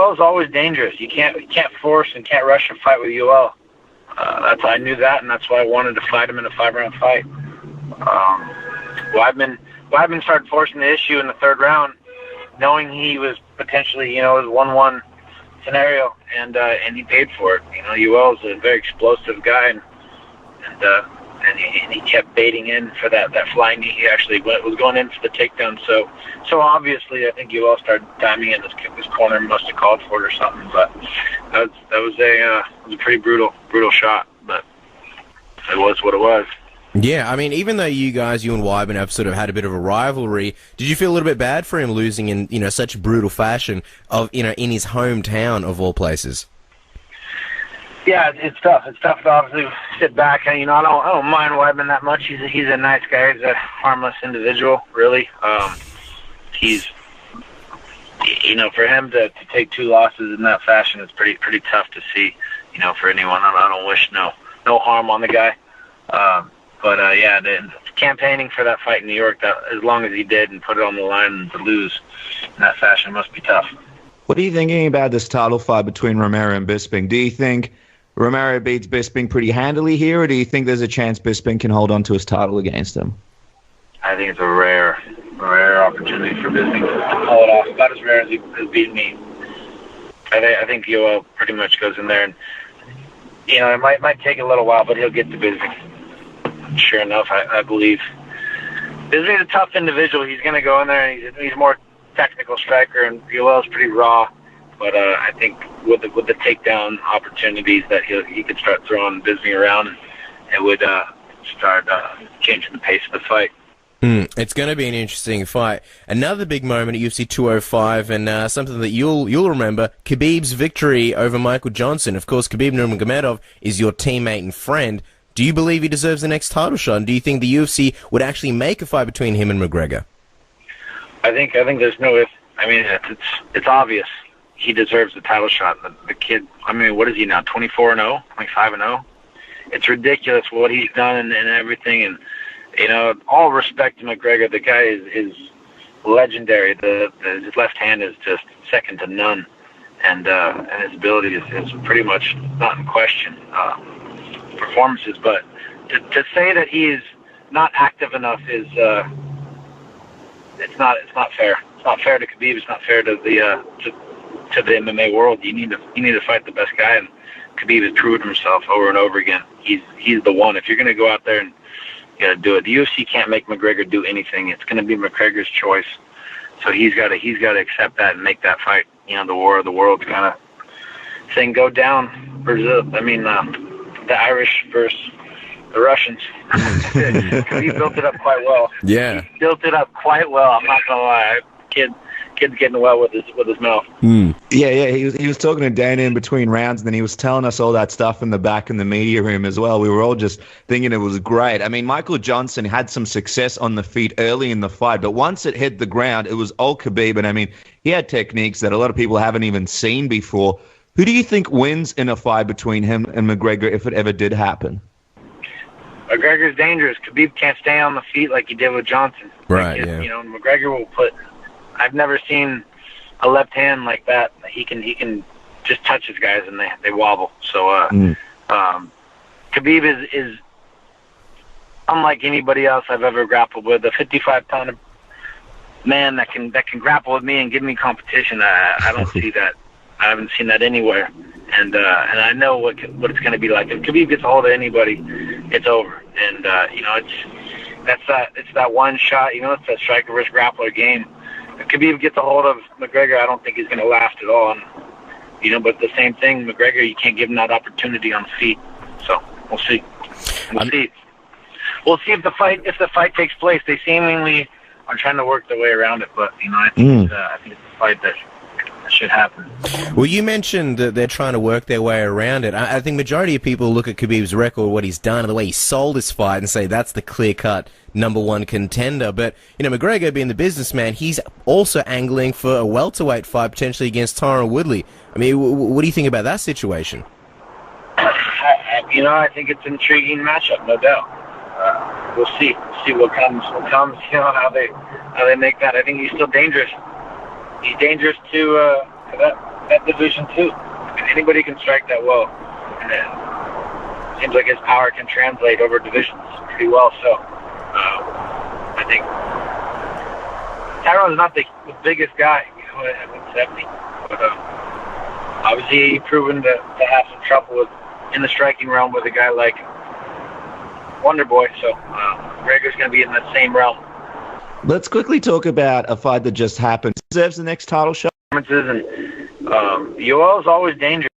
Yoel's always dangerous. You can't force and can't rush a fight with Yoel. I knew that, and that's why I wanted to fight him in a 5-round fight. Weidman started forcing the issue in the 3rd round, knowing he was potentially, it was a 1-1 scenario, and he paid for it. Yoel's a very explosive guy, and he kept baiting in for that flying knee. He actually was going in for the takedown. So obviously, I think Yoel started timing it. His corner must have called for it or something. But that was a pretty brutal shot. But it was what it was. Yeah, I mean, even though you and Weidman have sort of had a bit of a rivalry, did you feel a little bit bad for him losing in such brutal fashion in his hometown of all places? Yeah, it's tough. It's tough to obviously sit back. And, I don't mind Weidman that much. He's a nice guy. He's a harmless individual, really. He's, for him to take 2 losses in that fashion is pretty tough to see, for anyone. I don't wish no harm on the guy. The campaigning for that fight in New York, that as long as he did and put it on the line, to lose in that fashion must be tough. What are you thinking about this title fight between Romero and Bisping? Do you think Romero beats Bisping pretty handily here, or do you think there's a chance Bisping can hold on to his title against him? I think it's a rare opportunity for Bisping to pull it off. About as rare as he beat me. I think Yoel pretty much goes in there, and it might take a little while, but he'll get to Bisping. Sure enough, I believe. Bisping's a tough individual. He's going to go in there, and he's more technical striker, and Yoel's pretty raw. But I think with the takedown opportunities that he could start throwing Bisping around, it would start changing the pace of the fight. It's going to be an interesting fight. Another big moment at UFC 205, and something that you'll remember, Khabib's victory over Michael Johnson. Of course, Khabib Nurmagomedov is your teammate and friend. Do you believe he deserves the next title shot? And do you think the UFC would actually make a fight between him and McGregor? I think there's no if. I mean, it's obvious he deserves the title shot. The kid, I mean, what is he now? 24-0, 25-0. It's ridiculous what he's done and everything. And all respect to McGregor. The guy is legendary. His left hand is just second to none, and his ability is pretty much not in question. Performances, but to say that he's not active enough is it's not fair. It's not fair to Khabib. It's not fair to the MMA world. You need to fight the best guy, and Khabib has proven himself over and over again. He's the one. If you're going to go out there and do it, the UFC can't make McGregor do anything. It's going to be McGregor's choice. So he's got to accept that and make that fight. The war of the worlds kind of thing go down. Brazil. I mean. The Irish versus the Russians. He built it up quite well. Yeah. He built it up quite well. I'm not gonna lie. Kid's getting well with his mouth. Yeah. He was talking to Dana in between rounds, and then he was telling us all that stuff in the back in the media room as well. We were all just thinking it was great. I mean, Michael Johnson had some success on the feet early in the fight, but once it hit the ground, it was all Khabib. And I mean, he had techniques that a lot of people haven't even seen before. Who do you think wins in a fight between him and McGregor if it ever did happen? McGregor's dangerous. Khabib can't stay on the feet like he did with Johnson. Right, yeah. McGregor will put... I've never seen a left hand like that. He can just touch his guys and they wobble. So Khabib is unlike anybody else I've ever grappled with. A 55-pound man that can grapple with me and give me competition. I don't see that. I haven't seen that anywhere, and I know what it's going to be like. If Khabib gets a hold of anybody, it's over. And it's that one shot. It's that striker versus grappler game. If Khabib gets a hold of McGregor, I don't think he's going to last at all. And, but the same thing, McGregor, you can't give him that opportunity on the feet. So we'll see. We'll see if the fight takes place. They seemingly are trying to work their way around it, but I think it's a fight that should happen. Well, you mentioned that they're trying to work their way around it. I think majority of people look at Khabib's record, what he's done, and the way he sold his fight, and say that's the clear-cut #1 contender. But McGregor, being the businessman, he's also angling for a welterweight fight potentially against Tyron Woodley. I mean, what do you think about that situation? I think it's an intriguing matchup, no doubt. We'll see. See what comes. How they make that. I think he's still dangerous. He's dangerous to that division too. I mean, anybody can strike that well, and it seems like his power can translate over divisions pretty well. So I think Tyron's not the biggest guy, at 170, but obviously he's proven to have some trouble in the striking realm with a guy like Wonder Boy. So McGregor's going to be in that same realm. Let's quickly talk about a fight that just happened. Deserves the next title shot. And Yoel's always dangerous.